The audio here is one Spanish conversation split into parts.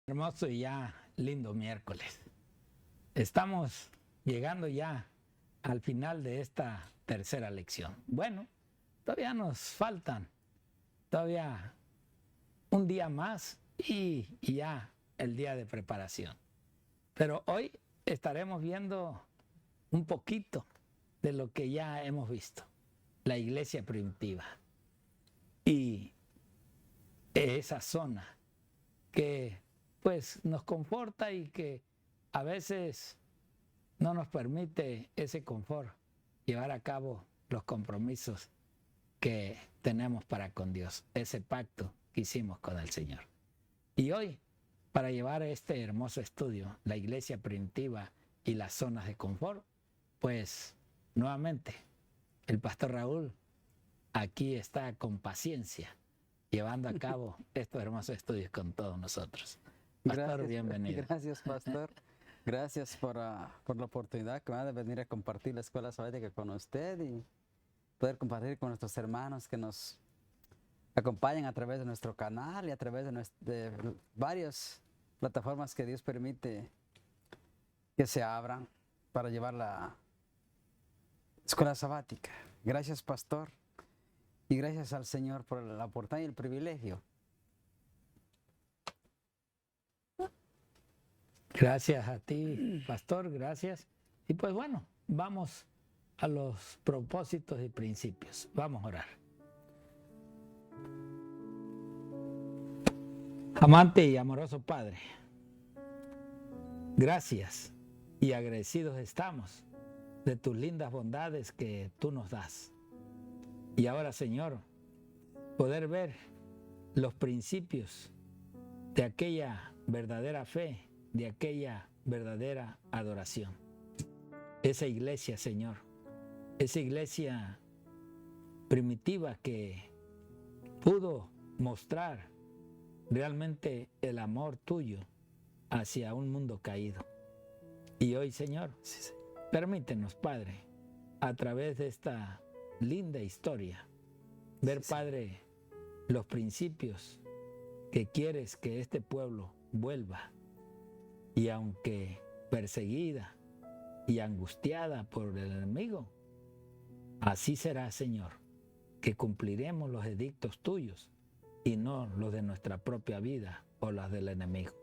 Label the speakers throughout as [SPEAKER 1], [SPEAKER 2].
[SPEAKER 1] Hermoso y ya lindo miércoles. Estamos llegando ya al final de esta tercera lección. Bueno, todavía nos faltan todavía un día más y ya el día de preparación. Pero hoy estaremos viendo un poquito de lo que ya hemos visto, la iglesia primitiva y esa zona que pues nos conforta y que a veces no nos permite ese confort llevar a cabo los compromisos que tenemos para con Dios, ese pacto que hicimos con el Señor. Y hoy, para llevar este hermoso estudio, la iglesia primitiva y las zonas de confort, pues nuevamente el pastor Raúl aquí está con paciencia llevando a cabo estos hermosos estudios con todos nosotros. Pastor, bienvenido.
[SPEAKER 2] Gracias, pastor. Gracias por la oportunidad que me da de venir a compartir la escuela sabática con usted y poder compartir con nuestros hermanos que nos acompañan a través de nuestro canal y a través de varias plataformas que Dios permite que se abran para llevar la escuela sabática. Gracias, pastor, y gracias al Señor por la oportunidad y el privilegio.
[SPEAKER 1] Gracias a ti, pastor, gracias. Y pues bueno, vamos a los propósitos y principios. Vamos a orar. Amante y amoroso Padre, gracias y agradecidos estamos de tus lindas bondades que tú nos das. Y ahora, Señor, poder ver los principios de aquella verdadera fe, de aquella verdadera adoración. Esa iglesia, Señor, esa iglesia primitiva que pudo mostrar realmente el amor tuyo hacia un mundo caído. Y hoy, Señor, permítenos, Padre, a través de esta linda historia, ver, Padre, los principios que quieres que este pueblo vuelva. Y aunque perseguida y angustiada por el enemigo, así será, Señor, que cumpliremos los edictos tuyos y no los de nuestra propia vida o las del enemigo.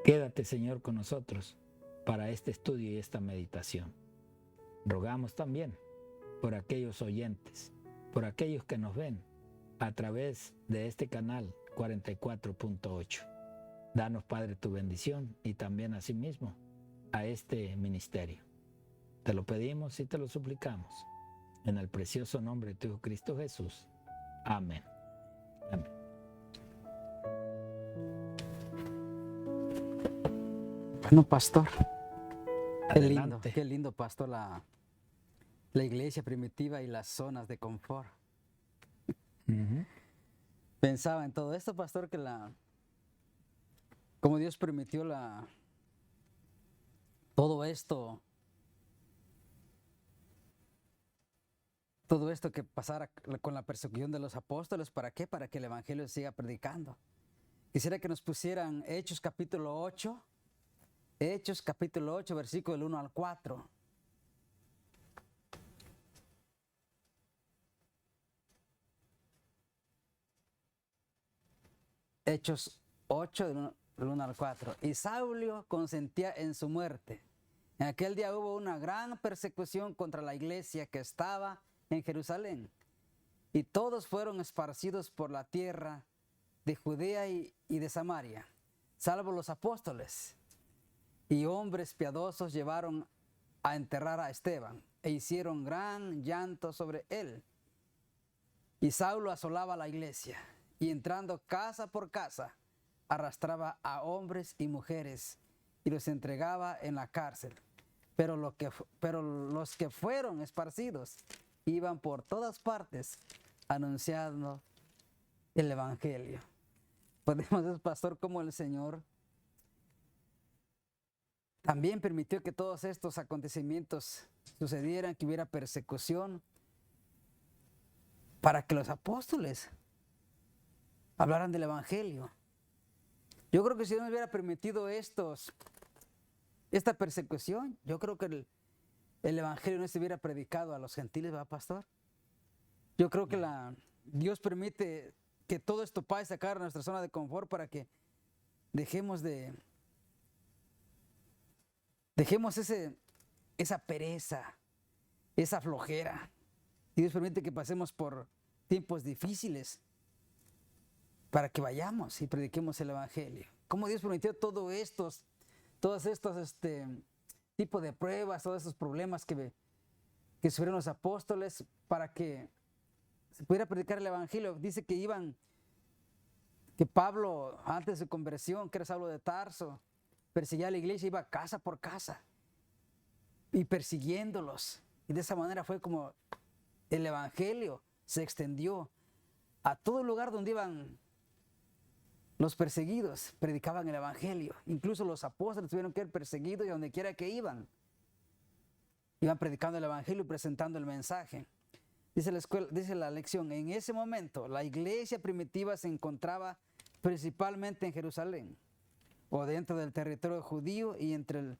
[SPEAKER 1] Quédate, Señor, con nosotros para este estudio y esta meditación. Rogamos también por aquellos oyentes, por aquellos que nos ven a través de este canal 44.8. Danos, Padre, tu bendición y también asimismo a este ministerio. Te lo pedimos y te lo suplicamos en el precioso nombre de tu Hijo Cristo Jesús. Amén. Amén.
[SPEAKER 2] Bueno, pastor,
[SPEAKER 1] Adelante.
[SPEAKER 2] qué lindo, pastor, la iglesia primitiva y las zonas de confort. Pensaba en todo esto, pastor, que como Dios permitió todo esto que pasara con la persecución de los apóstoles. ¿Para qué? Para que el evangelio siga predicando. Quisiera que nos pusieran Hechos capítulo 8, versículo del 1 al 4. Hechos 8, del 1 al 4. Y Saulo consentía en su muerte. En aquel día hubo una gran persecución contra la iglesia que estaba en Jerusalén. Y todos fueron esparcidos por la tierra de Judea y de Samaria, salvo los apóstoles. Y hombres piadosos llevaron a enterrar a Esteban e hicieron gran llanto sobre él. Y Saulo asolaba la iglesia y entrando casa por casa, arrastraba a hombres y mujeres y los entregaba en la cárcel. Pero los que fueron esparcidos iban por todas partes anunciando el evangelio. Podemos ver, pastor, como el Señor también permitió que todos estos acontecimientos sucedieran, que hubiera persecución, para que los apóstoles hablaran del evangelio. Yo creo que si Dios no hubiera permitido esta persecución, yo creo que el evangelio no se hubiera predicado a los gentiles, ¿verdad, pastor? Yo creo que Dios permite que todo esto pase, sacar nuestra zona de confort para que dejemos esa pereza, esa flojera. Y Dios permite que pasemos por tiempos difíciles para que vayamos y prediquemos el evangelio. ¿Cómo Dios permitió todos estos tipos de pruebas, todos estos problemas que sufrieron los apóstoles para que se pudiera predicar el evangelio? Dice que Pablo, antes de su conversión, que era Saulo de Tarso, perseguía a la iglesia, iba casa por casa y persiguiéndolos. Y de esa manera fue como el evangelio se extendió a todo lugar donde iban los perseguidos, predicaban el evangelio. Incluso los apóstoles tuvieron que ir perseguidos y donde quiera que iban predicando el evangelio y presentando el mensaje. Dice la lección, en ese momento la iglesia primitiva se encontraba principalmente en Jerusalén, o dentro del territorio judío y entre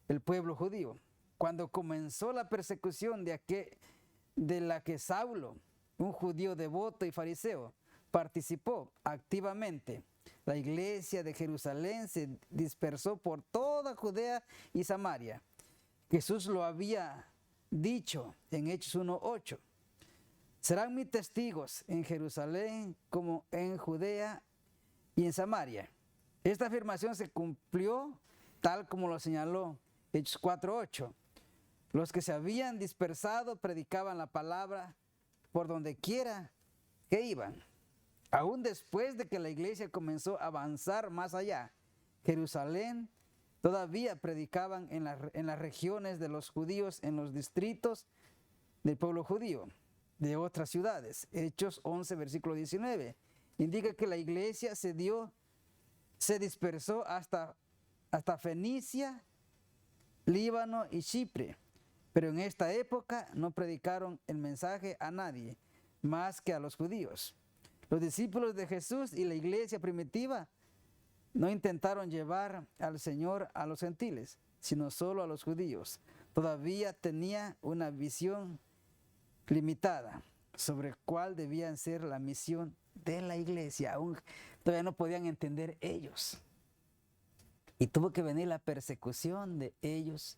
[SPEAKER 2] el pueblo judío. Cuando comenzó la persecución de la que Saulo, un judío devoto y fariseo, participó activamente, la iglesia de Jerusalén se dispersó por toda Judea y Samaria. Jesús lo había dicho en Hechos 1:8. Serán mis testigos en Jerusalén como en Judea y en Samaria. Esta afirmación se cumplió tal como lo señaló Hechos 4:8. Los que se habían dispersado predicaban la palabra por donde quiera que iban. Aún después de que la iglesia comenzó a avanzar más allá, Jerusalén todavía predicaban en las regiones de los judíos, en los distritos del pueblo judío, de otras ciudades. Hechos 11, versículo 19. Indica que la iglesia se dispersó hasta Fenicia, Líbano y Chipre. Pero en esta época no predicaron el mensaje a nadie, más que a los judíos. Los discípulos de Jesús y la iglesia primitiva no intentaron llevar al Señor a los gentiles, sino solo a los judíos. Todavía tenía una visión limitada sobre cuál debía ser la misión de la iglesia. Aún todavía no podían entender ellos. Y tuvo que venir la persecución de ellos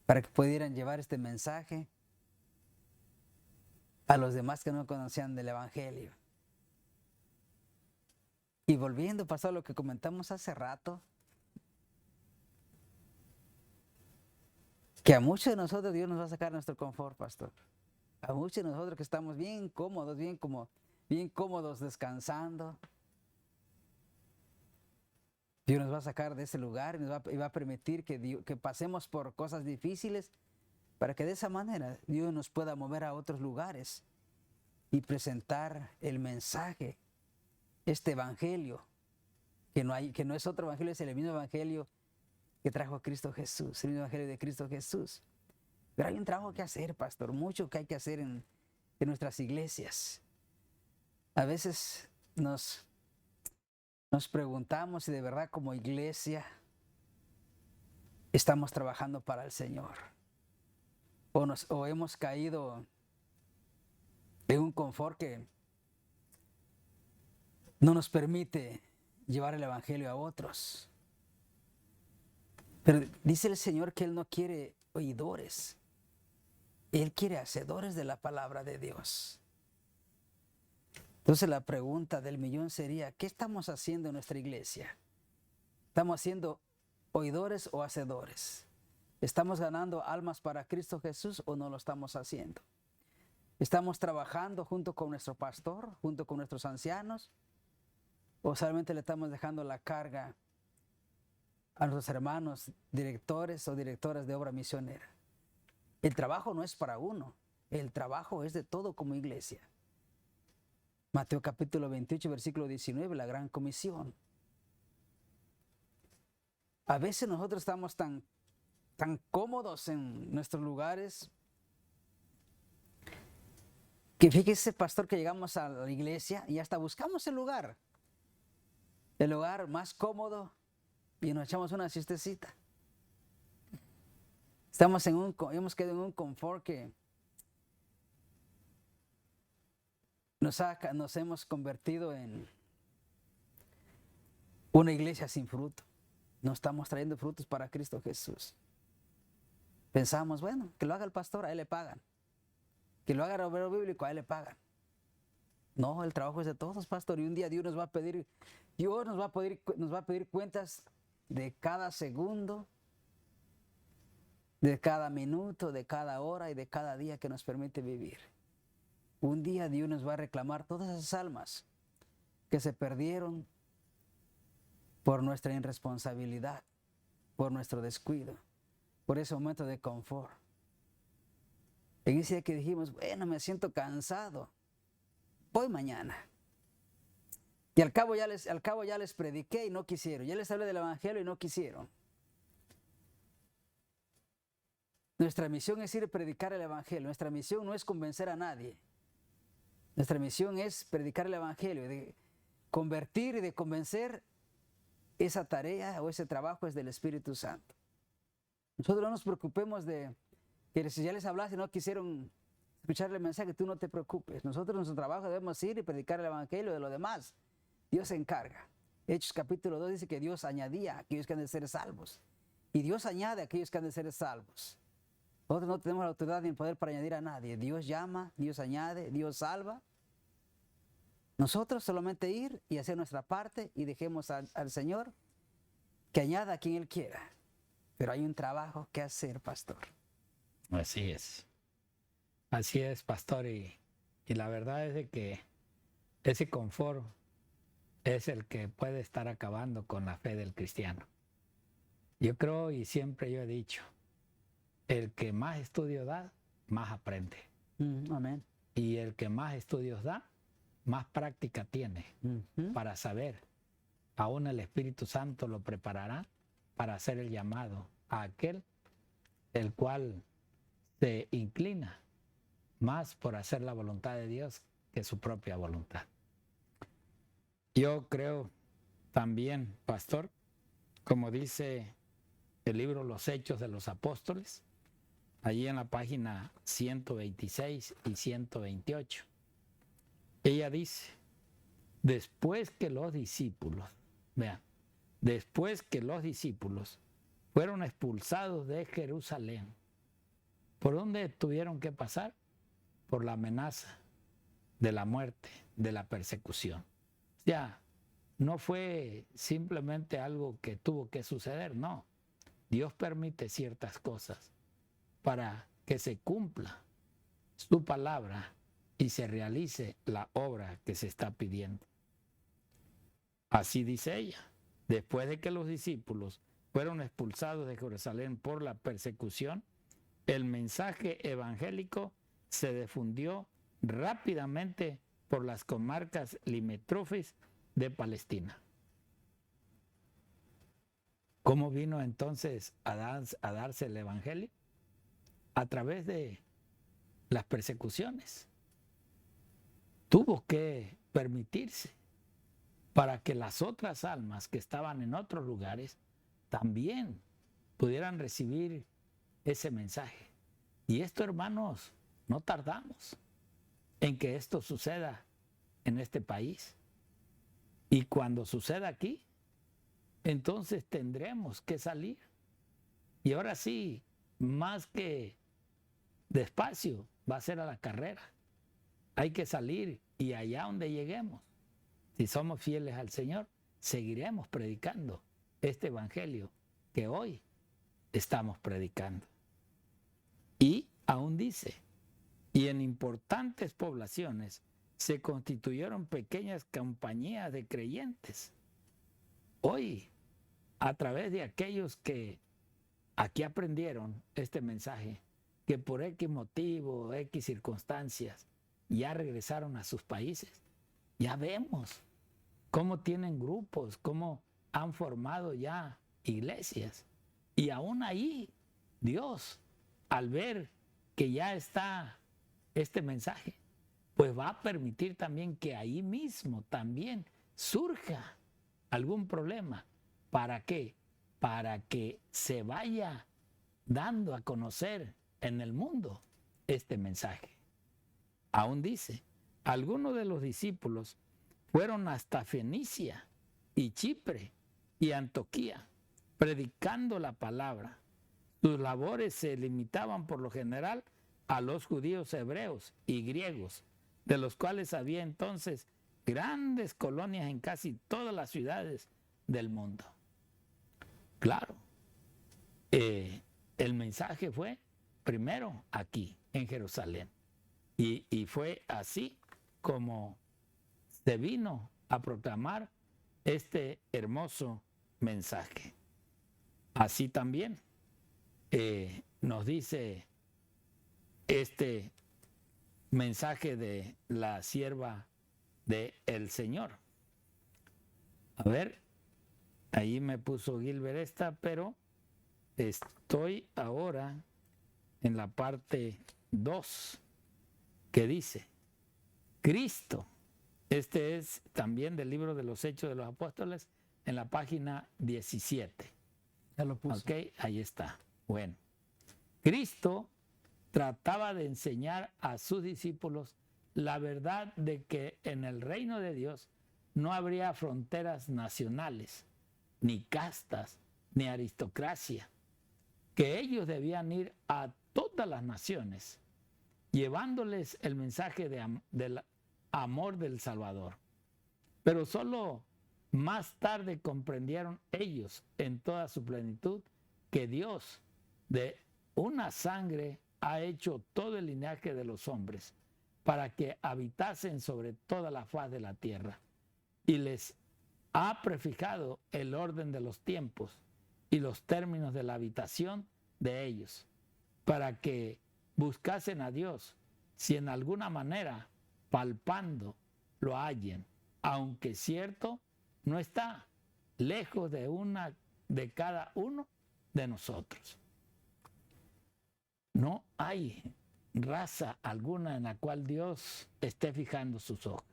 [SPEAKER 2] para que pudieran llevar este mensaje a los demás que no conocían del evangelio. Y volviendo, pastor, a lo que comentamos hace rato, que a muchos de nosotros Dios nos va a sacar nuestro confort, pastor. A muchos de nosotros que estamos bien cómodos descansando, Dios nos va a sacar de ese lugar y va a permitir que pasemos por cosas difíciles para que de esa manera Dios nos pueda mover a otros lugares y presentar el mensaje, este evangelio, que no es otro evangelio, es el mismo evangelio que trajo Cristo Jesús, el mismo evangelio de Cristo Jesús. Pero hay un trabajo que hacer, pastor, mucho que hay que hacer en nuestras iglesias. A veces nos preguntamos si de verdad como iglesia estamos trabajando para el Señor. O hemos caído en un confort que no nos permite llevar el evangelio a otros. Pero dice el Señor que Él no quiere oidores. Él quiere hacedores de la palabra de Dios. Entonces la pregunta del millón sería, ¿qué estamos haciendo en nuestra iglesia? ¿Estamos haciendo oidores o hacedores? ¿Estamos ganando almas para Cristo Jesús o no lo estamos haciendo? ¿Estamos trabajando junto con nuestro pastor, junto con nuestros ancianos? ¿O solamente le estamos dejando la carga a nuestros hermanos directores o directoras de obra misionera? El trabajo no es para uno, el trabajo es de todo como iglesia. Mateo capítulo 28, versículo 19, la gran comisión. A veces nosotros estamos tan cómodos en nuestros lugares que fíjese, pastor, que llegamos a la iglesia y hasta buscamos el lugar. el lugar más cómodo y nos echamos una siestecita. Hemos quedado en un confort que nos hemos convertido en una iglesia sin fruto. No estamos trayendo frutos para Cristo Jesús. Pensamos, bueno, que lo haga el pastor, a él le pagan. Que lo haga el obrero bíblico, a él le pagan. No, el trabajo es de todos, pastor. Y un día Dios nos va a pedir cuentas de cada segundo, de cada minuto, de cada hora y de cada día que nos permite vivir. Un día Dios nos va a reclamar todas esas almas que se perdieron por nuestra irresponsabilidad, por nuestro descuido, por ese momento de confort. En ese día que dijimos, bueno, me siento cansado, voy mañana. Y al cabo ya les prediqué y no quisieron. Ya les hablé del evangelio y no quisieron. Nuestra misión es ir a predicar el evangelio. Nuestra misión no es convencer a nadie. Nuestra misión es predicar el evangelio, de convertir y de convencer. Esa tarea o ese trabajo es del Espíritu Santo. Nosotros no nos preocupemos de que si ya les hablaste y no quisieron escuchar el mensaje, tú no te preocupes. Nosotros nuestro trabajo debemos ir y predicar el evangelio. De lo demás Dios se encarga. Hechos capítulo 2 dice que Dios añadía a aquellos que han de ser salvos. Y Dios añade a aquellos que han de ser salvos. Nosotros no tenemos la autoridad ni el poder para añadir a nadie. Dios llama, Dios añade, Dios salva. Nosotros solamente ir y hacer nuestra parte y dejemos al Señor que añada a quien Él quiera. Pero hay un trabajo que hacer, pastor.
[SPEAKER 1] Así es. Así es, pastor. Y la verdad es de que ese confort es el que puede estar acabando con la fe del cristiano. Yo creo y siempre yo he dicho, el que más estudio da, más aprende.
[SPEAKER 2] Amén.
[SPEAKER 1] Y el que más estudios da, más práctica tiene para saber. Aún el Espíritu Santo lo preparará para hacer el llamado a aquel el cual se inclina más por hacer la voluntad de Dios que su propia voluntad. Yo creo también, pastor, como dice el libro Los Hechos de los Apóstoles, allí en la página 126 y 128, ella dice, después que los discípulos fueron expulsados de Jerusalén, ¿por dónde tuvieron que pasar? Por la amenaza de la muerte, de la persecución. Ya, no fue simplemente algo que tuvo que suceder, no. Dios permite ciertas cosas para que se cumpla su palabra y se realice la obra que se está pidiendo. Así dice ella, después de que los discípulos fueron expulsados de Jerusalén por la persecución, el mensaje evangélico se difundió rápidamente por las comarcas limítrofes de Palestina. ¿Cómo vino entonces a darse el evangelio? A través de las persecuciones. Tuvo que permitirse para que las otras almas que estaban en otros lugares también pudieran recibir ese mensaje. Y esto, hermanos, no tardamos en que esto suceda en este país. Y cuando suceda aquí, entonces tendremos que salir. Y ahora sí, más que despacio, va a ser a la carrera. Hay que salir y allá donde lleguemos, si somos fieles al Señor, seguiremos predicando este evangelio que hoy estamos predicando. Y aún dice, y en importantes poblaciones se constituyeron pequeñas compañías de creyentes. Hoy, a través de aquellos que aquí aprendieron este mensaje, que por X motivo, X circunstancias, ya regresaron a sus países, ya vemos cómo tienen grupos, cómo han formado ya iglesias. Y aún ahí, Dios, al ver que ya está este mensaje, pues va a permitir también que ahí mismo también surja algún problema. ¿Para qué? Para que se vaya dando a conocer en el mundo este mensaje. Aún dice, algunos de los discípulos fueron hasta Fenicia y Chipre y Antioquía, predicando la palabra. Sus labores se limitaban por lo general a los judíos hebreos y griegos, de los cuales había entonces grandes colonias en casi todas las ciudades del mundo. Claro, el mensaje fue primero aquí, en Jerusalén. Y fue así como se vino a proclamar este hermoso mensaje. Así también nos dice este mensaje de la sierva del Señor. A ver, ahí me puso Gilbert esta, pero estoy ahora en la parte 2, que dice, Cristo. Este es también del libro de los Hechos de los Apóstoles, en la página 17.
[SPEAKER 2] Ya lo puso.
[SPEAKER 1] Ok, ahí está. Bueno, Cristo trataba de enseñar a sus discípulos la verdad de que en el reino de Dios no habría fronteras nacionales, ni castas, ni aristocracia, que ellos debían ir a todas las naciones, llevándoles el mensaje del amor del Salvador. Pero solo más tarde comprendieron ellos en toda su plenitud que Dios de una sangre ha hecho todo el linaje de los hombres para que habitasen sobre toda la faz de la tierra, y les ha prefijado el orden de los tiempos y los términos de la habitación de ellos, para que buscasen a Dios, si en alguna manera palpando lo hallen, aunque cierto no está, lejos de cada uno de nosotros. No hay raza alguna en la cual Dios esté fijando sus ojos.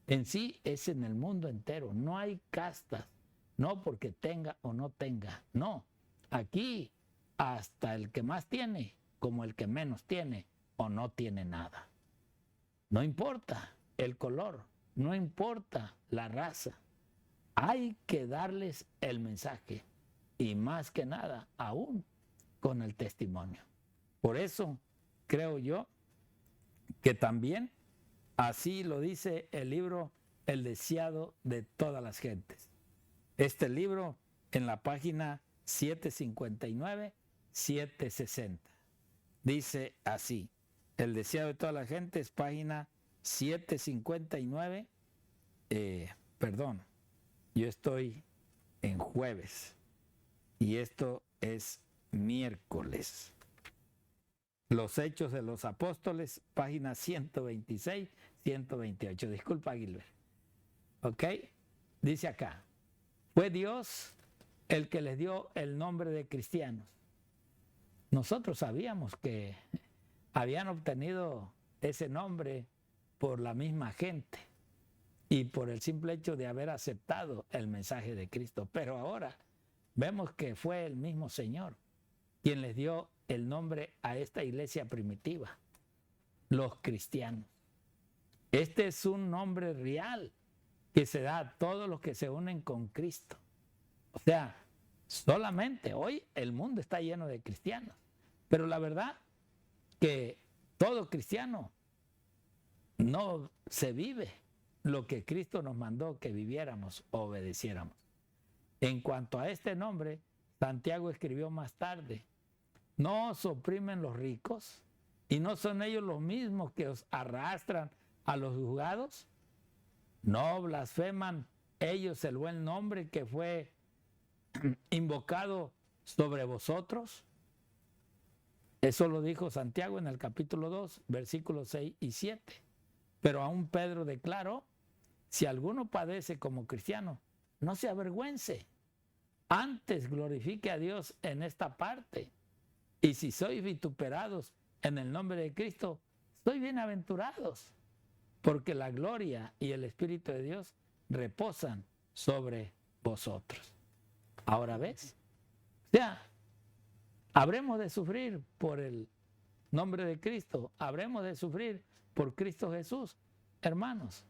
[SPEAKER 1] En sí es en el mundo entero, no hay castas, no porque tenga o no tenga, no. Aquí hasta el que más tiene como el que menos tiene o no tiene nada. No importa el color, no importa la raza, hay que darles el mensaje, y más que nada aún con el testimonio. Por eso creo yo que también así lo dice el libro El deseado de todas las gentes. Este libro en la página 759, 760. Dice así, El deseado de todas las gentes, página 759, perdón, yo estoy en jueves y esto es miércoles. Los Hechos de los Apóstoles, página 126, 128. Disculpa, Gilbert. ¿Ok? Dice acá, fue Dios el que les dio el nombre de cristianos. Nosotros sabíamos que habían obtenido ese nombre por la misma gente y por el simple hecho de haber aceptado el mensaje de Cristo. Pero ahora vemos que fue el mismo Señor quien les dio el nombre a esta iglesia primitiva, los cristianos. Este es un nombre real que se da a todos los que se unen con Cristo. O sea, solamente hoy el mundo está lleno de cristianos, pero la verdad que todo cristiano no se vive lo que Cristo nos mandó que viviéramos o obedeciéramos. En cuanto a este nombre, Santiago escribió más tarde, no os oprimen los ricos y no son ellos los mismos que os arrastran a los juzgados. No blasfeman ellos el buen nombre que fue invocado sobre vosotros. Eso lo dijo Santiago en el capítulo 2, versículos 6 y 7. Pero aún Pedro declaró, si alguno padece como cristiano, no se avergüence, antes glorifique a Dios en esta parte. Y si sois vituperados en el nombre de Cristo, sois bienaventurados, porque la gloria y el Espíritu de Dios reposan sobre vosotros. Ahora ves, ya, habremos de sufrir por el nombre de Cristo, habremos de sufrir por Cristo Jesús. Hermanos,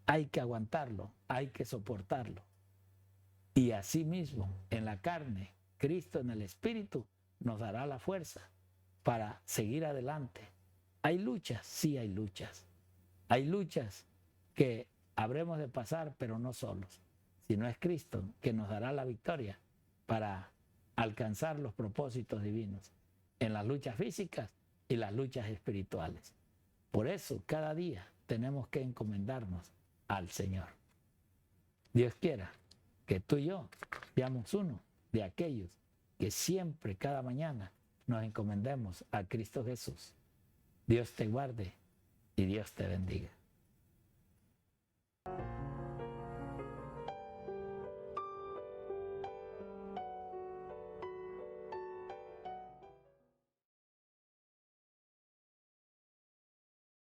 [SPEAKER 1] hay que aguantarlo, hay que soportarlo. Y asimismo, en la carne, Cristo en el Espíritu nos dará la fuerza para seguir adelante. ¿Hay luchas? Sí hay luchas. Hay luchas que habremos de pasar, pero no solos, sino es Cristo que nos dará la victoria para alcanzar los propósitos divinos en las luchas físicas y las luchas espirituales. Por eso, cada día tenemos que encomendarnos al Señor. Dios quiera que tú y yo seamos uno de aquellos que siempre, cada mañana, nos encomendemos a Cristo Jesús. Dios te guarde y Dios te bendiga.